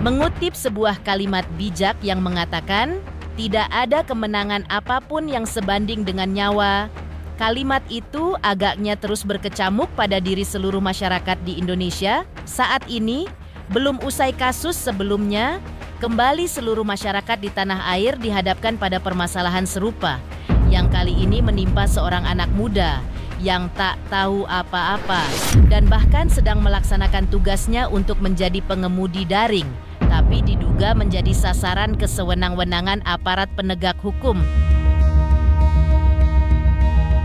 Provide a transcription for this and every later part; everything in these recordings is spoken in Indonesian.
Mengutip sebuah kalimat bijak yang mengatakan, tidak ada kemenangan apapun yang sebanding dengan nyawa. Kalimat itu agaknya terus berkecamuk pada diri seluruh masyarakat di Indonesia. Saat ini, belum usai kasus sebelumnya, kembali seluruh masyarakat di tanah air dihadapkan pada permasalahan serupa, yang kali ini menimpa seorang anak muda yang tak tahu apa-apa dan bahkan sedang melaksanakan tugasnya untuk menjadi pengemudi daring, tapi diduga menjadi sasaran kesewenang-wenangan aparat penegak hukum.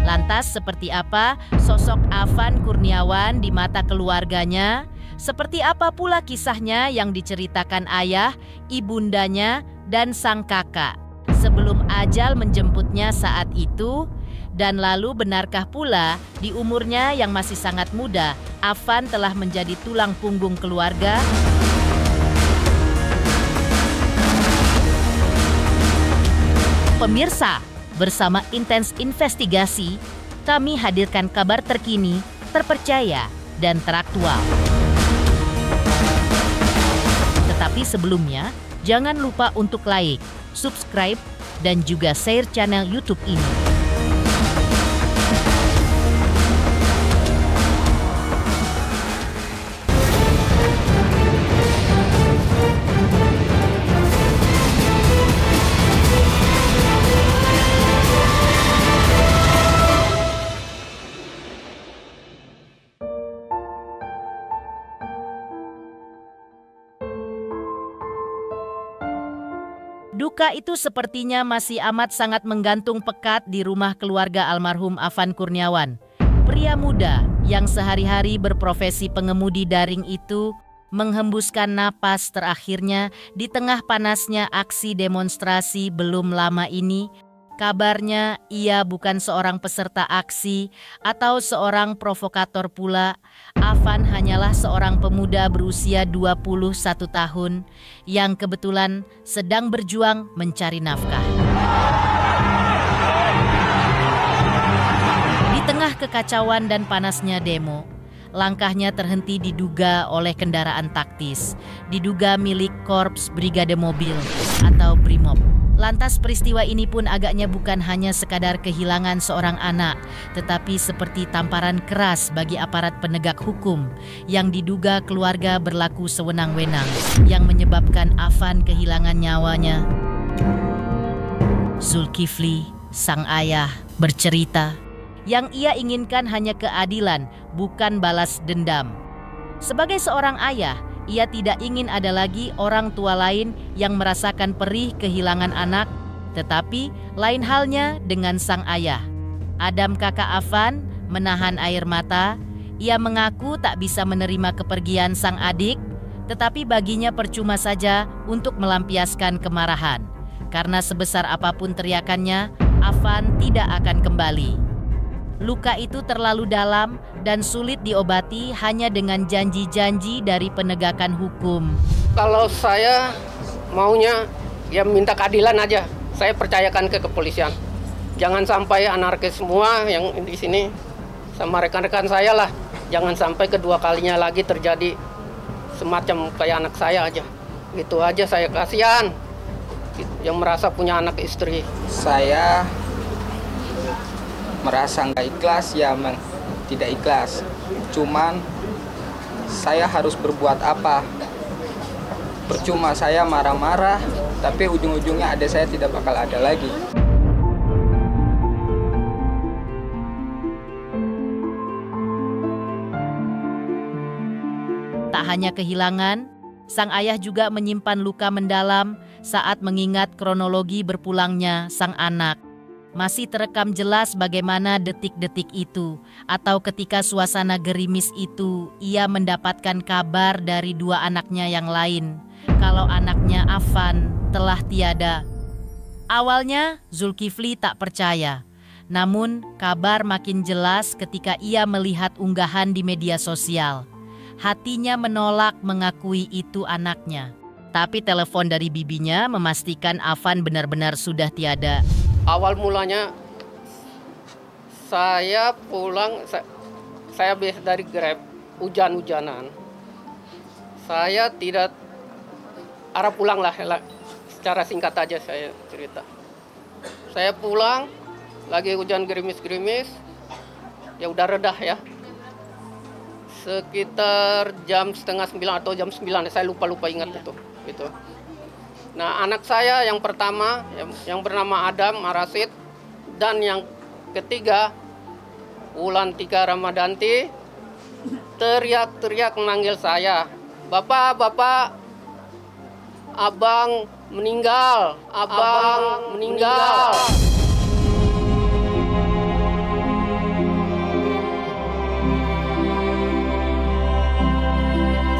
Lantas seperti apa sosok Afan Kurniawan di mata keluarganya? Seperti apa pula kisahnya yang diceritakan ayah, ibundanya, dan sang kakak sebelum ajal menjemputnya saat itu? Dan lalu benarkah pula di umurnya yang masih sangat muda, Afan telah menjadi tulang punggung keluarga? Pemirsa, bersama Intens Investigasi, kami hadirkan kabar terkini, terpercaya, dan teraktual. Tetapi sebelumnya, jangan lupa untuk like, subscribe, dan juga share channel YouTube ini. Duka itu sepertinya masih amat sangat menggantung pekat di rumah keluarga almarhum Afan Kurniawan. Pria muda yang sehari-hari berprofesi pengemudi daring itu menghembuskan napas terakhirnya di tengah panasnya aksi demonstrasi belum lama ini. Kabarnya ia bukan seorang peserta aksi atau seorang provokator pula. Afan hanyalah seorang pemuda berusia 21 tahun yang kebetulan sedang berjuang mencari nafkah. Di tengah kekacauan dan panasnya demo, langkahnya terhenti diduga oleh kendaraan taktis, diduga milik Korps Brigade Mobil atau Brimob. Lantas peristiwa ini pun agaknya bukan hanya sekadar kehilangan seorang anak, tetapi seperti tamparan keras bagi aparat penegak hukum yang diduga keluarga berlaku sewenang-wenang yang menyebabkan Afan kehilangan nyawanya. Zulkifli, sang ayah, bercerita, yang ia inginkan hanya keadilan, bukan balas dendam. Sebagai seorang ayah, ia tidak ingin ada lagi orang tua lain yang merasakan perih kehilangan anak, tetapi lain halnya dengan sang ayah. Adam, kakak Afan, menahan air mata. Ia mengaku tak bisa menerima kepergian sang adik, tetapi baginya percuma saja untuk melampiaskan kemarahan. Karena sebesar apapun teriakannya, Afan tidak akan kembali. Luka itu terlalu dalam dan sulit diobati hanya dengan janji-janji dari penegakan hukum. Kalau saya maunya ya minta keadilan aja. Saya percayakan ke kepolisian. Jangan sampai anarkis semua yang di sini sama rekan-rekan saya lah. Jangan sampai kedua kalinya lagi terjadi semacam kayak anak saya aja. Gitu aja, saya kasihan yang merasa punya anak istri. Saya merasa nggak ikhlas, ya tidak ikhlas. Cuman saya harus berbuat apa? Percuma saya marah-marah, tapi ujung-ujungnya adik saya tidak bakal ada lagi. Tak hanya kehilangan, sang ayah juga menyimpan luka mendalam saat mengingat kronologi berpulangnya sang anak. Masih terekam jelas bagaimana detik-detik itu, atau ketika suasana gerimis itu ia mendapatkan kabar dari dua anaknya yang lain, kalau anaknya Afan telah tiada. Awalnya Zulkifli tak percaya, namun kabar makin jelas ketika ia melihat unggahan di media sosial. Hatinya menolak mengakui itu anaknya. Tapi telepon dari bibinya memastikan Afan benar-benar sudah tiada. Awal mulanya saya pulang, saya habis dari Grab, hujan-hujanan. Saya tidak arah pulang lah. Secara singkat aja saya cerita. Saya pulang, lagi hujan gerimis-gerimis, ya udah redah ya. Sekitar jam setengah 9 atau jam 9, saya lupa ingat itu. Gitu. Nah, anak saya yang pertama, yang bernama Adam Marasid, dan yang ketiga, Wulantika Ramadanti, teriak-teriak memanggil saya, "Bapak, Bapak, Abang meninggal, Abang meninggal."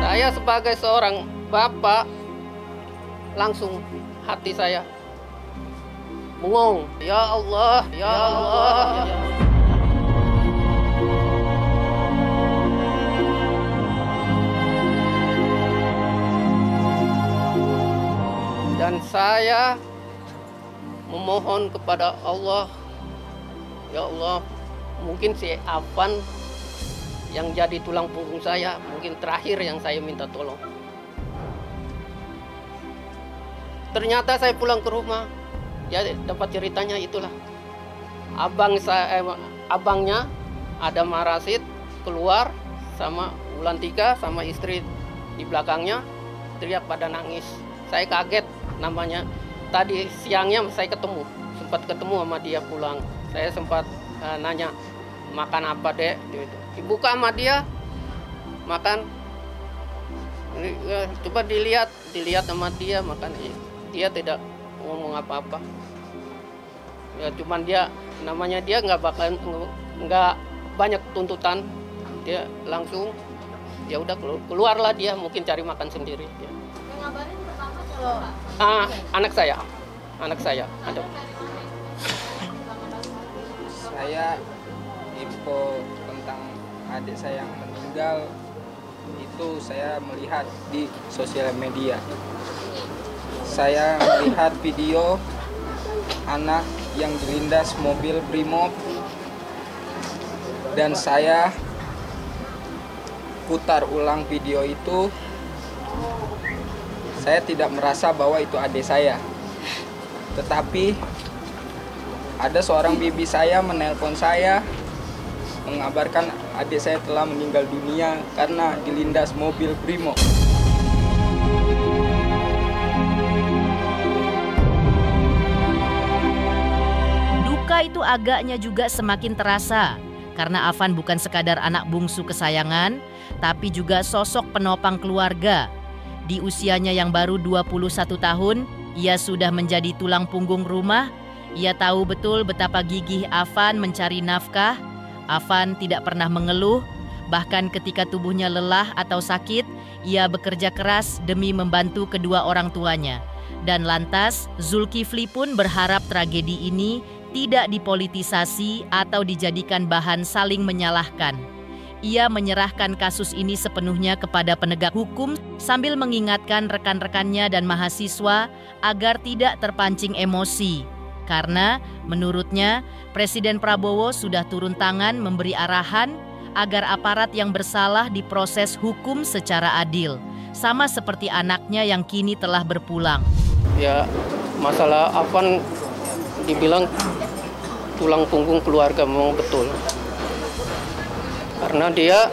Saya sebagai seorang bapak, langsung hati saya bengong. Ya Allah, ya Allah. Dan saya memohon kepada Allah, ya Allah, mungkin si Afan yang jadi tulang punggung saya, mungkin terakhir yang saya minta tolong. Ternyata saya pulang ke rumah, ya dapat ceritanya itulah. Abangnya Adam Marasid keluar sama Wulantika sama istri di belakangnya, teriak pada nangis. Saya kaget. Namanya tadi siangnya saya sempat ketemu sama dia pulang. Saya sempat nanya, "Makan apa, Dek?" Gitu. Dibuka sama dia, makan. Coba dilihat sama dia makan. Dia tidak ngomong apa-apa. Ya cuman dia nggak banyak tuntutan. Dia langsung ya udah keluarlah dia, mungkin cari makan sendiri. Ya. Ngabarin pertama kalau Anak saya ada. Saya info tentang adik saya yang meninggal itu saya melihat di sosial media. Saya melihat video anak yang dilindas mobil Brimob dan saya putar ulang video itu. Saya tidak merasa bahwa itu adik saya. Tetapi ada seorang bibi saya menelpon saya mengabarkan adik saya telah meninggal dunia karena dilindas mobil Brimob. Duka itu agaknya juga semakin terasa karena Afan bukan sekadar anak bungsu kesayangan, tapi juga sosok penopang keluarga. Di usianya yang baru 21 tahun, ia sudah menjadi tulang punggung rumah. Ia tahu betul betapa gigih Afan mencari nafkah. Afan tidak pernah mengeluh, bahkan ketika tubuhnya lelah atau sakit, ia bekerja keras demi membantu kedua orang tuanya. Dan lantas, Zulkifli pun berharap tragedi ini tidak dipolitisasi atau dijadikan bahan saling menyalahkan. Ia menyerahkan kasus ini sepenuhnya kepada penegak hukum sambil mengingatkan rekan-rekannya dan mahasiswa agar tidak terpancing emosi. Karena menurutnya Presiden Prabowo sudah turun tangan memberi arahan agar aparat yang bersalah diproses hukum secara adil. Sama seperti anaknya yang kini telah berpulang. Ya, masalah Afan dibilang tulang punggung keluarga, memang betul. Karena dia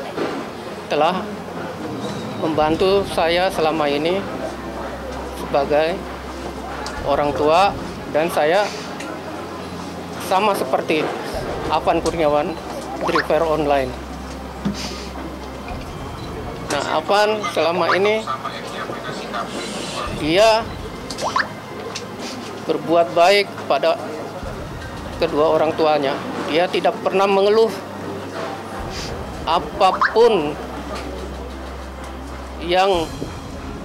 telah membantu saya selama ini sebagai orang tua, dan saya sama seperti Afan Kurniawan, driver online. Nah, Afan selama ini dia berbuat baik pada kedua orang tuanya. Dia tidak pernah mengeluh apapun yang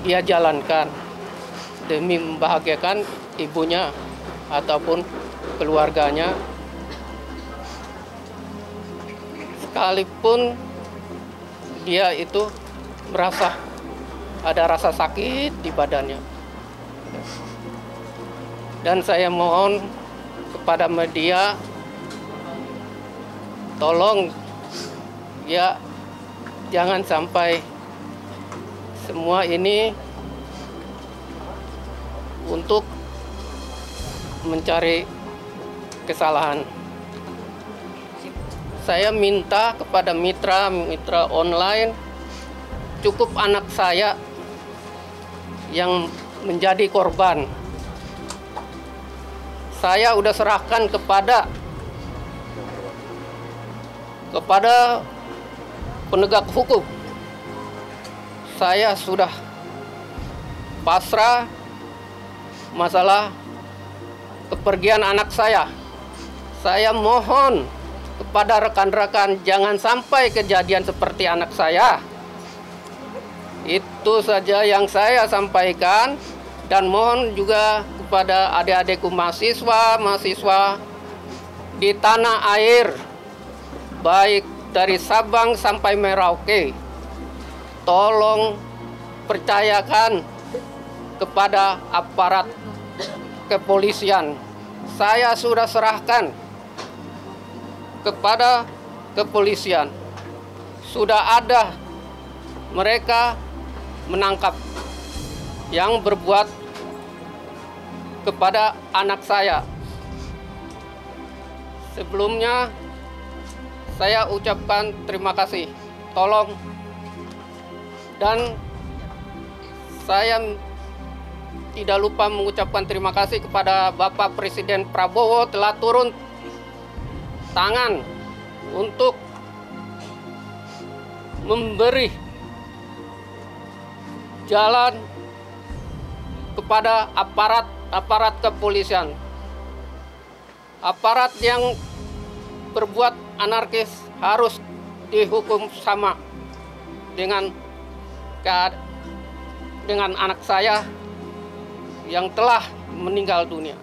dia jalankan demi membahagiakan ibunya ataupun keluarganya. Sekalipun dia itu merasa ada rasa sakit di badannya. Dan saya mohon kepada media, tolong ya jangan sampai semua ini untuk mencari kesalahan. Saya minta kepada mitra online, cukup anak saya yang menjadi korban. Saya udah serahkan kepada penegak hukum. Saya sudah pasrah masalah kepergian anak saya. Saya mohon kepada rekan-rekan jangan sampai kejadian seperti anak saya. Itu saja yang saya sampaikan, dan mohon juga kepada adik-adikku mahasiswa di tanah air, baik dari Sabang sampai Merauke, tolong percayakan kepada aparat kepolisian. Saya sudah serahkan kepada kepolisian. Sudah ada mereka menangkap yang berbuat kepada anak saya. Sebelumnya saya ucapkan terima kasih. Tolong, dan saya tidak lupa mengucapkan terima kasih kepada Bapak Presiden Prabowo telah turun tangan untuk memberi jalan kepada aparat kepolisian. Aparat yang berbuat anarkis harus dihukum sama dengan anak saya yang telah meninggal dunia.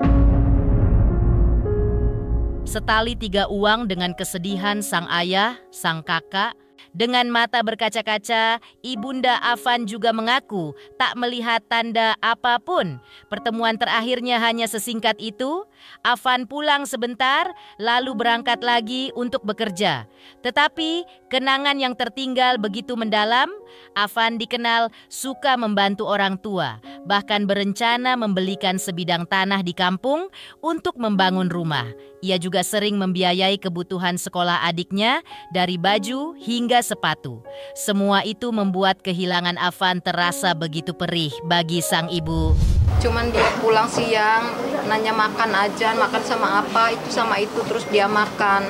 Setali 3 uang dengan kesedihan sang ayah, sang kakak. Dengan mata berkaca-kaca, Ibunda Afan juga mengaku tak melihat tanda apapun. Pertemuan terakhirnya hanya sesingkat itu. Afan pulang sebentar, lalu berangkat lagi untuk bekerja. Tetapi kenangan yang tertinggal begitu mendalam. Afan dikenal suka membantu orang tua, bahkan berencana membelikan sebidang tanah di kampung untuk membangun rumah. Ia juga sering membiayai kebutuhan sekolah adiknya dari baju hingga sepatu. Semua itu membuat kehilangan Afan terasa begitu perih bagi sang ibu. Cuman dia pulang siang, nanya makan aja, makan sama apa, itu sama itu, terus dia makan.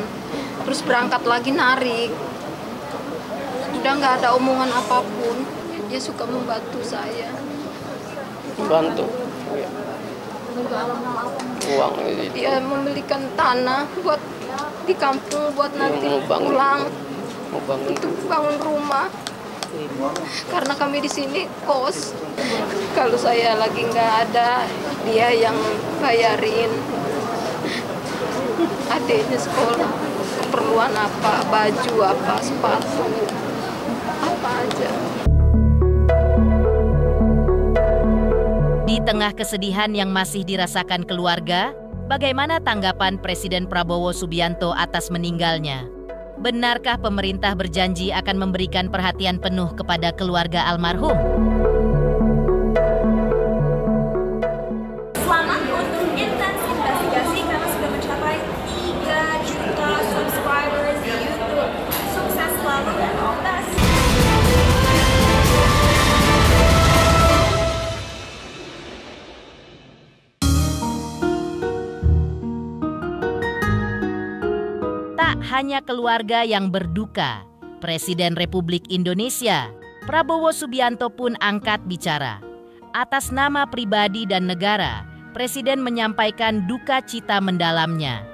Terus berangkat lagi narik. Udah nggak ada omongan apapun. Dia suka membantu saya. Bantu. Uang itu. Dia membelikan tanah buat di kampung, buat nanti pulang untuk bangun rumah. Karena kami di sini kos. Kalau saya lagi nggak ada, dia yang bayarin adiknya sekolah, keperluan apa, baju apa, sepatu, apa aja. Di tengah kesedihan yang masih dirasakan keluarga, bagaimana tanggapan Presiden Prabowo Subianto atas meninggalnya? Benarkah pemerintah berjanji akan memberikan perhatian penuh kepada keluarga almarhum? Selamat untuk Intens Investigasi karena sudah mencapai 3 juta subscribers di YouTube. Sukses selalu dan all the best. Hanya keluarga yang berduka. Presiden Republik Indonesia, Prabowo Subianto pun angkat bicara. Atas nama pribadi dan negara, Presiden menyampaikan duka cita mendalamnya.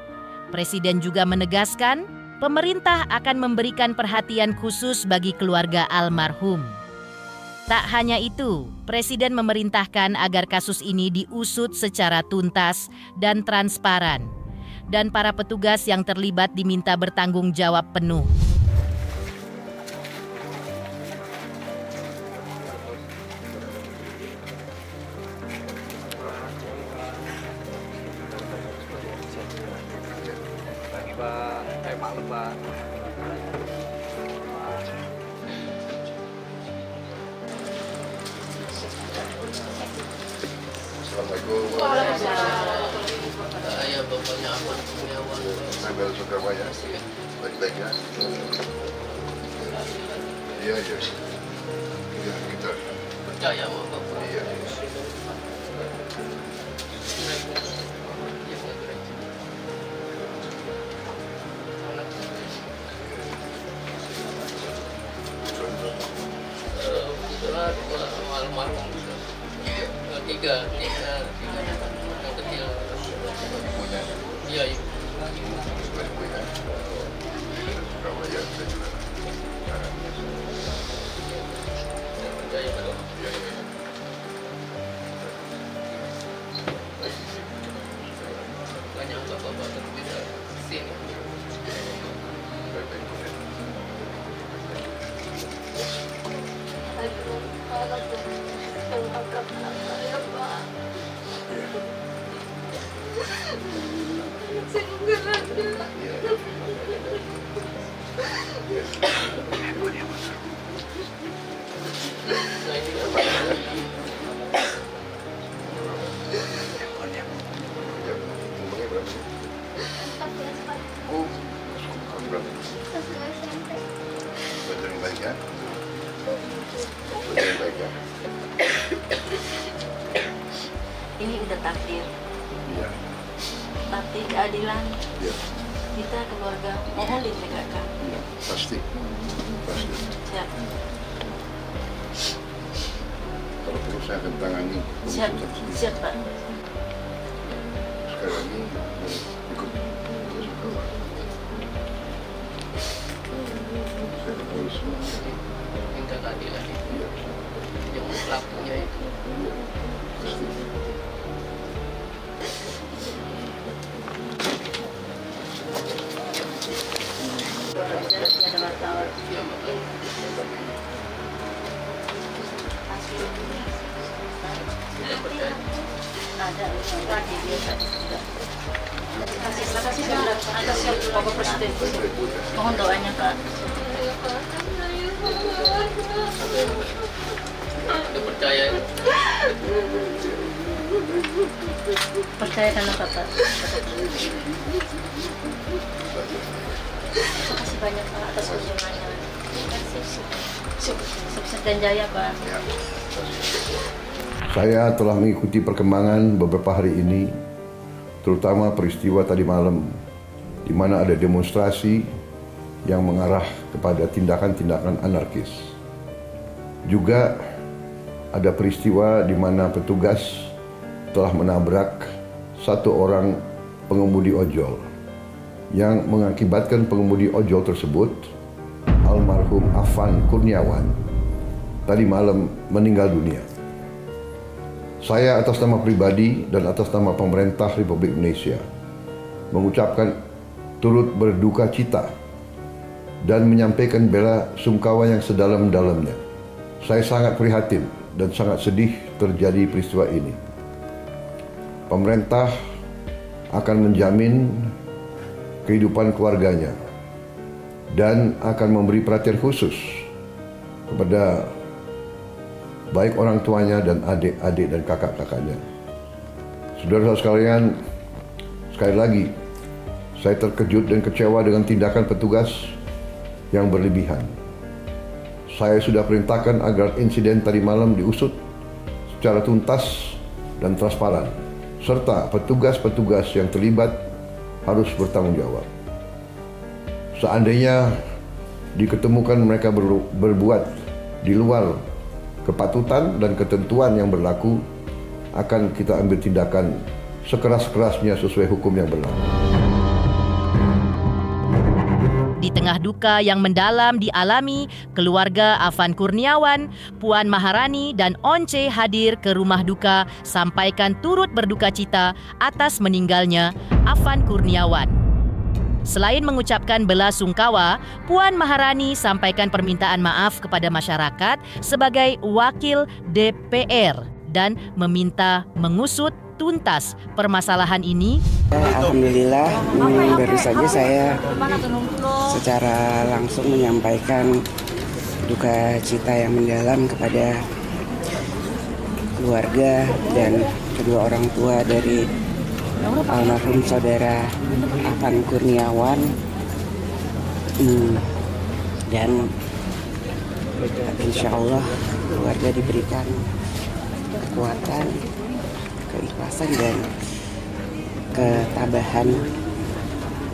Presiden juga menegaskan, pemerintah akan memberikan perhatian khusus bagi keluarga almarhum. Tak hanya itu, Presiden memerintahkan agar kasus ini diusut secara tuntas dan transparan. Dan para petugas yang terlibat diminta bertanggung jawab penuh. Assalamualaikum. Sambil Surabaya, baik-baiknya. Iya. Iya, kita Percaya sama Bapak. iya. Kebetulan almarhum tiga yang kecil. Ibunya, Iya, ibu. ibunya. Surabaya, saya juga. Percaya pada Iya. banyak bapak-bapak bisa sini. Baik-baiknya. Aduh, anak tuh angkat saya, Pak. Saya nggak ada. Nah, ini Ya, uangnya berapa? Oh, berapa? Belajar yang baik ya. Belajar yang baik ya. Ini udah takdir Iya. keadilan. Iya. Kita keluarga mohon ditegakkan. Iya. Pasti. Siap. Kalau perlu saya akan tangani. Siap. Siap, Pak. Sekali lagi ikut semua. Saya harus minta keadilan itu iya. yang pelakunya itu. Iya. Pasti. Tidak ada masalah. Ya, makanya. Ada lagi dia tadi sudah. Terima kasih Pak atas yang Bapak Presiden. Mohon doanya Pak. Udah percaya ya? Percayakan Bapak. Terima kasih banyak Pak atas kunjungannya. Terima kasih. Sukses dan jaya Pak. Saya telah mengikuti perkembangan beberapa hari ini, terutama peristiwa tadi malam, di mana ada demonstrasi yang mengarah kepada tindakan-tindakan anarkis. Juga ada peristiwa di mana petugas telah menabrak satu orang pengemudi ojol, yang mengakibatkan pengemudi ojol tersebut, almarhum Afan Kurniawan, tadi malam meninggal dunia. Saya atas nama pribadi dan atas nama pemerintah Republik Indonesia mengucapkan turut berduka cita dan menyampaikan bela sungkawa yang sedalam-dalamnya. Saya sangat prihatin dan sangat sedih terjadi peristiwa ini. Pemerintah akan menjamin kehidupan keluarganya dan akan memberi perhatian khusus kepada baik orang tuanya dan adik-adik dan kakak-kakaknya. Saudara-saudara sekalian, sekali lagi, saya terkejut dan kecewa dengan tindakan petugas yang berlebihan. Saya sudah perintahkan agar insiden tadi malam diusut secara tuntas dan transparan, serta petugas-petugas yang terlibat harus bertanggung jawab. Seandainya diketemukan mereka berbuat di luar kepatutan dan ketentuan yang berlaku, akan kita ambil tindakan sekeras-kerasnya sesuai hukum yang berlaku. Di tengah duka yang mendalam dialami, keluarga Afan Kurniawan, Puan Maharani dan Once hadir ke rumah duka sampaikan turut berduka cita atas meninggalnya Afan Kurniawan. Selain mengucapkan bela sungkawa, Puan Maharani sampaikan permintaan maaf kepada masyarakat sebagai wakil DPR dan meminta mengusut tuntas permasalahan ini. Alhamdulillah, baru saja saya secara langsung menyampaikan duka cita yang mendalam kepada keluarga dan kedua orang tua dari almarhum saudara Afan Kurniawan, dan insya Allah keluarga diberikan kekuatan, keikhlasan dan ketabahan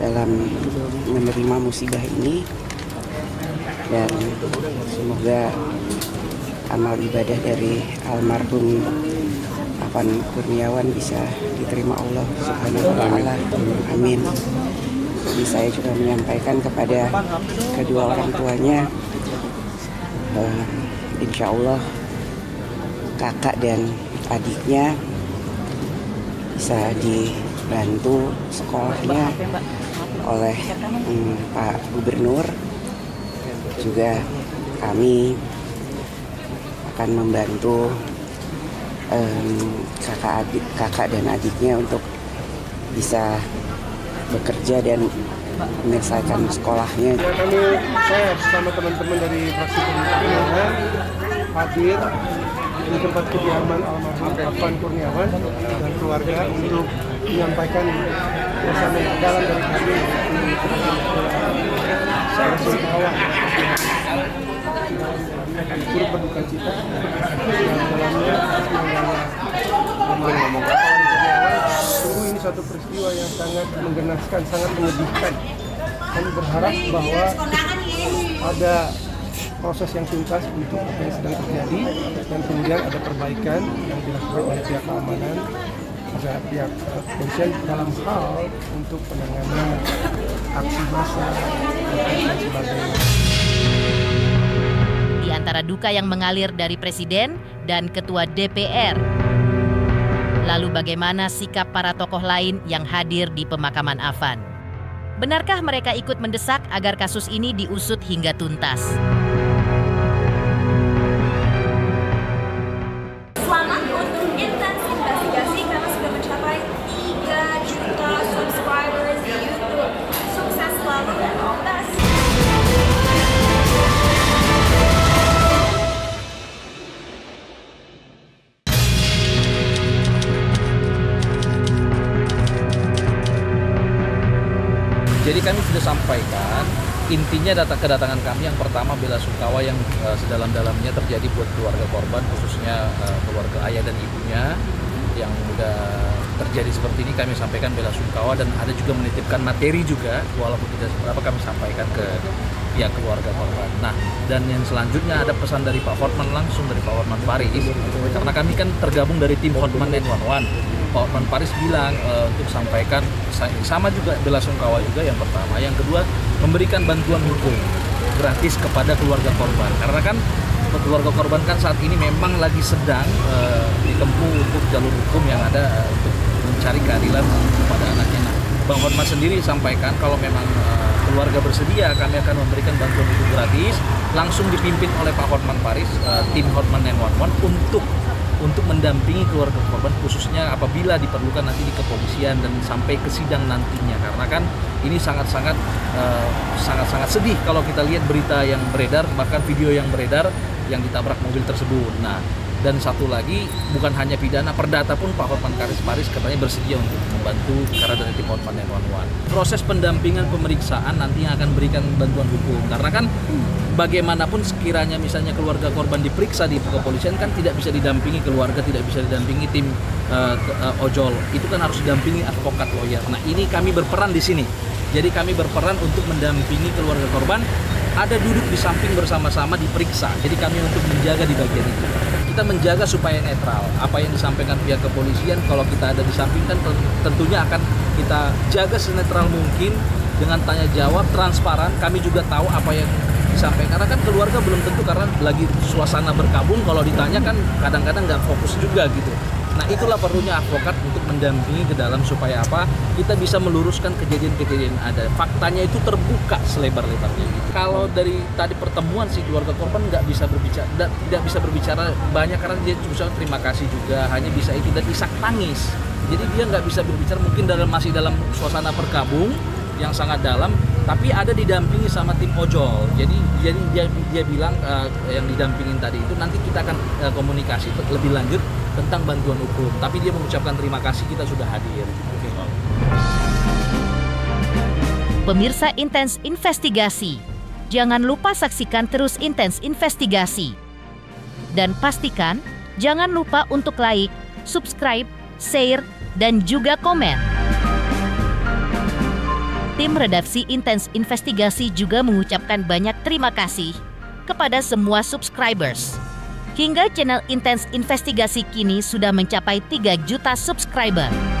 dalam menerima musibah ini, dan semoga amal ibadah dari almarhum Afan Kurniawan bisa diterima Allah Subhanahu wa Ta'ala. Amin. Jadi saya juga menyampaikan kepada kedua orang tuanya, insya Allah kakak dan adiknya bisa dibantu sekolahnya oleh Pak Gubernur. Juga kami akan membantu kakak dan adiknya untuk bisa bekerja dan menyelesaikan sekolahnya. Saya bersama teman-teman dari fraksi Kurniawan hadir di tempat kediaman almarhum Afan Kurniawan dan keluarga untuk menyampaikan bersama dalam dari kami saya sungkawa turut berduka cita dan dalamnya sungguh ini suatu peristiwa yang sangat menggenaskan, sangat menyedihkan. Kami berharap bahwa ada proses yang tuntas untuk apa yang sedang terjadi dan kemudian ada perbaikan yang dilakukan oleh pihak keamanan juga pihak kepolisian dalam hal untuk penanganan aksi massa dan sebagainya. Di antara duka yang mengalir dari Presiden dan Ketua DPR. Lalu bagaimana sikap para tokoh lain yang hadir di pemakaman Afan? Benarkah mereka ikut mendesak agar kasus ini diusut hingga tuntas? Selamat untuk intens investigasi karena sudah mencapai 3 juta subscribers di YouTube. Sukses selalu dan all the best. Jadi kami sudah sampaikan intinya kedatangan kami yang pertama bela sungkawa yang sedalam-dalamnya terjadi buat keluarga korban, khususnya keluarga ayah dan ibunya yang sudah terjadi seperti ini. Kami sampaikan bela sungkawa dan ada juga menitipkan materi juga walaupun tidak seberapa kami sampaikan ke pihak keluarga korban. Nah, dan yang selanjutnya ada pesan dari Pak Hotman, langsung dari Pak Hotman Paris, karena kami kan tergabung dari tim Hotman 911. Pak Hotman Paris bilang untuk sampaikan sama juga bela sungkawa juga yang pertama. Yang kedua, memberikan bantuan hukum gratis kepada keluarga korban. Karena kan keluarga korban kan saat ini memang lagi sedang ditempuh untuk jalur hukum yang ada untuk mencari keadilan kepada anaknya. Nah, Bang Hotman sendiri sampaikan kalau memang keluarga bersedia, kami akan memberikan bantuan hukum gratis langsung dipimpin oleh Pak Hotman Paris, tim Hotman 911 untuk mendampingi keluarga korban, khususnya apabila diperlukan nanti di kepolisian dan sampai ke sidang nantinya. Karena kan ini sangat-sangat sedih kalau kita lihat berita yang beredar, bahkan video yang beredar yang ditabrak mobil tersebut. Nah, dan satu lagi, bukan hanya pidana, perdata pun Pak Hotman Paris katanya bersedia untuk membantu karena dari tim Hotman 911. Proses pendampingan pemeriksaan nanti akan berikan bantuan hukum, karena kan bagaimanapun sekiranya misalnya keluarga korban diperiksa di kepolisian kan tidak bisa didampingi keluarga, tidak bisa didampingi tim ojol, itu kan harus didampingi advokat lawyer. Nah, ini kami berperan di sini. Jadi kami berperan untuk mendampingi keluarga korban, ada duduk di samping bersama-sama diperiksa. Jadi kami untuk menjaga di bagian itu. Kita menjaga supaya netral. Apa yang disampaikan pihak kepolisian, kalau kita ada di samping kan tentunya akan kita jaga senetral mungkin dengan tanya jawab transparan. Kami juga tahu apa yang disampaikan, karena kan keluarga belum tentu, karena lagi suasana berkabung, kalau ditanya kan kadang-kadang nggak fokus juga gitu. Nah, itulah perlunya advokat untuk mendampingi ke dalam supaya apa? Kita bisa meluruskan kejadian-kejadian ada. Faktanya itu terbuka selebar-lebarnya. Gitu. Kalau dari tadi pertemuan si keluarga korban nggak bisa berbicara, tidak bisa berbicara banyak karena dia cuma terima kasih juga, hanya bisa itu dan isak tangis. Jadi dia nggak bisa berbicara, mungkin masih dalam suasana berkabung yang sangat dalam, tapi ada didampingi sama tim ojol. Jadi dia bilang yang didampingin tadi itu nanti kita akan komunikasi lebih lanjut tentang bantuan hukum. Tapi dia mengucapkan terima kasih kita sudah hadir. Pemirsa Intens Investigasi, jangan lupa saksikan terus Intens Investigasi. Dan pastikan jangan lupa untuk like, subscribe, share, dan juga komen. Tim redaksi Intens Investigasi juga mengucapkan banyak terima kasih kepada semua subscribers. Hingga channel Intens Investigasi kini sudah mencapai 3 juta subscriber.